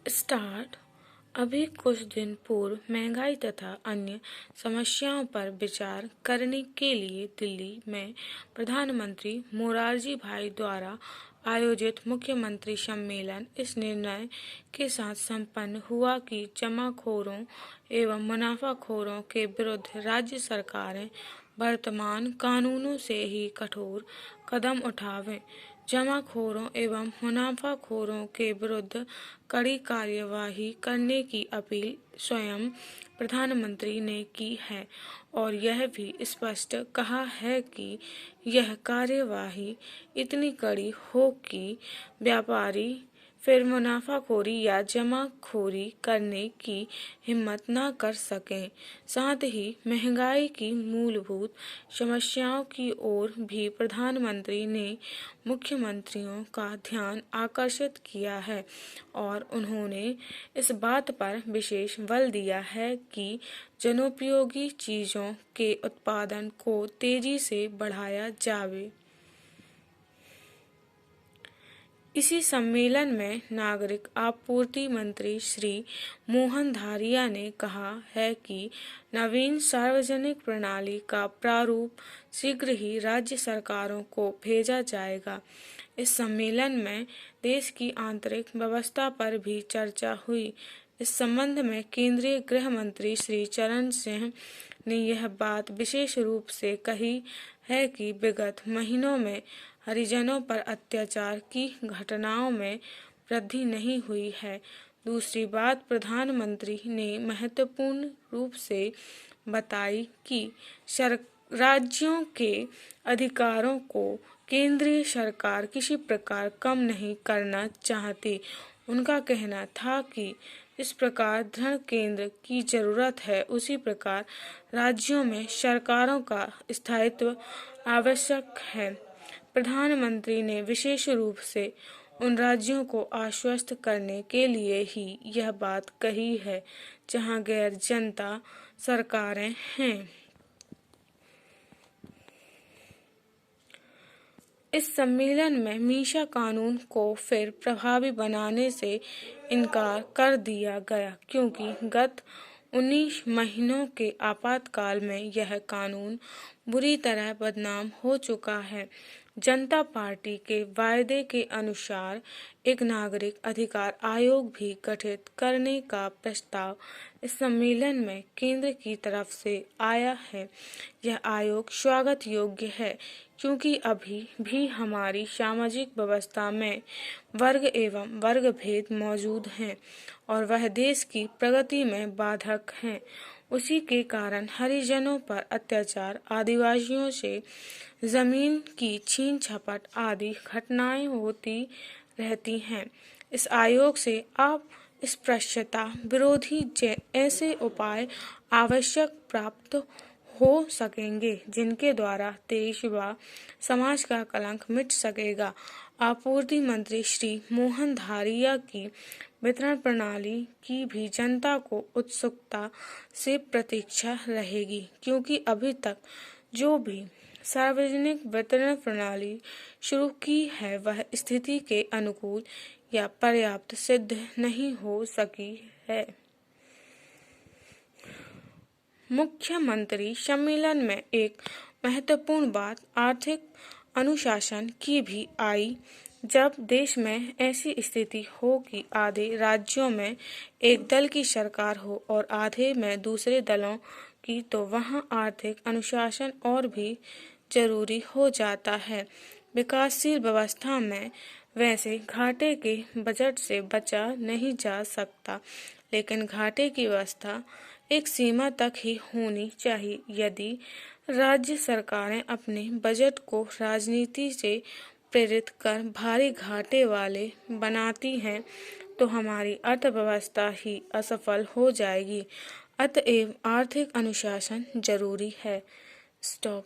Start. अभी कुछ दिन पूर्व महंगाई तथा अन्य समस्याओं पर विचार करने के लिए दिल्ली में प्रधानमंत्री मोरारजी भाई द्वारा आयोजित मुख्यमंत्री सम्मेलन इस निर्णय के साथ संपन्न हुआ कि जमाखोरों एवं मुनाफाखोरों के विरुद्ध राज्य सरकारें वर्तमान कानूनों से ही कठोर कदम उठावें। जमाखोरों एवं मुनाफाखोरों के विरुद्ध कड़ी कार्यवाही करने की अपील स्वयं प्रधानमंत्री ने की है और यह भी स्पष्ट कहा है कि यह कार्यवाही इतनी कड़ी हो कि व्यापारी फिर मुनाफाखोरी या जमाखोरी करने की हिम्मत न कर सकें। साथ ही महंगाई की मूलभूत समस्याओं की ओर भी प्रधानमंत्री ने मुख्यमंत्रियों का ध्यान आकर्षित किया है और उन्होंने इस बात पर विशेष बल दिया है कि जनोपयोगी चीज़ों के उत्पादन को तेजी से बढ़ाया जावे। इसी सम्मेलन में नागरिक आपूर्ति मंत्री श्री मोहन धारिया ने कहा है कि नवीन सार्वजनिक प्रणाली का प्रारूप शीघ्र ही राज्य सरकारों को भेजा जाएगा। इस सम्मेलन में देश की आंतरिक व्यवस्था पर भी चर्चा हुई। इस संबंध में केंद्रीय गृह मंत्री श्री चरण सिंह ने यह बात विशेष रूप से कही है कि विगत महीनों में हरिजनों पर अत्याचार की घटनाओं में वृद्धि नहीं हुई है। दूसरी बात प्रधानमंत्री ने महत्वपूर्ण रूप से बताई कि राज्यों के अधिकारों को केंद्रीय सरकार किसी प्रकार कम नहीं करना चाहती। उनका कहना था कि इस प्रकार दृढ़ केंद्र की जरूरत है, उसी प्रकार राज्यों में सरकारों का स्थायित्व आवश्यक है। प्रधानमंत्री ने विशेष रूप से उन राज्यों को आश्वस्त करने के लिए ही यह बात कही है जहां गैर जनता सरकारें हैं। इस सम्मेलन में मीशा कानून को फिर प्रभावी बनाने से इनकार कर दिया गया क्योंकि गत 19 महीनों के आपातकाल में यह कानून बुरी तरह बदनाम हो चुका है। जनता पार्टी के वायदे के अनुसार एक नागरिक अधिकार आयोग भी गठित करने का प्रस्ताव इस सम्मेलन में केंद्र की तरफ से आया है। यह आयोग स्वागत योग्य है क्योंकि अभी भी हमारी सामाजिक व्यवस्था में वर्ग एवं वर्ग भेद मौजूद हैं और वह देश की प्रगति में बाधक हैं। उसी के कारण हरिजनों पर अत्याचार, आदिवासियों से जमीन की छीन झपट आदि घटनाएं होती रहती हैं। इस आयोग से आप अस्पृश्यता विरोधी ऐसे उपाय आवश्यक प्राप्त हो सकेंगे जिनके द्वारा देश व समाज का कलंक मिट सकेगा। आपूर्ति मंत्री श्री मोहन धारिया की वितरण प्रणाली की भी जनता को उत्सुकता से प्रतीक्षा रहेगी क्योंकि अभी तक जो भी सार्वजनिक वितरण प्रणाली शुरू की है वह स्थिति के अनुकूल या पर्याप्त सिद्ध नहीं हो सकी है। मुख्यमंत्री सम्मेलन में एक महत्वपूर्ण बात आर्थिक अनुशासन की भी आई। जब देश में ऐसी स्थिति हो कि आधे राज्यों में एक दल की सरकार हो और आधे में दूसरे दलों की, तो वहां आर्थिक अनुशासन और भी जरूरी हो जाता है। विकासशील व्यवस्था में वैसे घाटे के बजट से बचा नहीं जा सकता, लेकिन घाटे की व्यवस्था एक सीमा तक ही होनी चाहिए। यदि राज्य सरकारें अपने बजट को राजनीति से प्रेरित कर भारी घाटे वाले बनाती हैं तो हमारी अर्थव्यवस्था ही असफल हो जाएगी। अतएव आर्थिक अनुशासन जरूरी है। स्टॉप।